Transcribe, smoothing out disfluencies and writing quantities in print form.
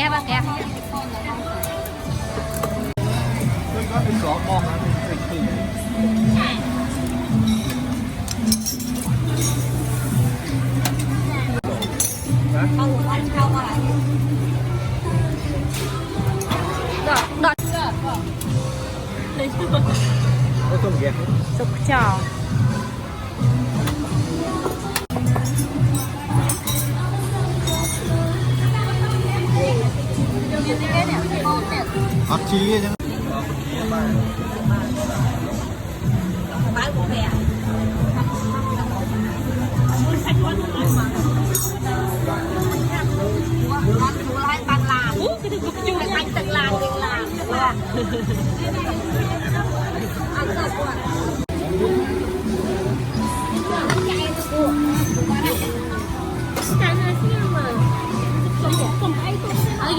แกะแกะก็เป็นสองมองนะเป็นครึ่งเข้าวัดเข้าอะไรดอกก็ต้องเก็บ สุกจ่อผักชีใช่ไหมบ้านผมแม่มันถูไรตันลางอยู่ในตันลางเรียงลางว่าอันเกิดก่อน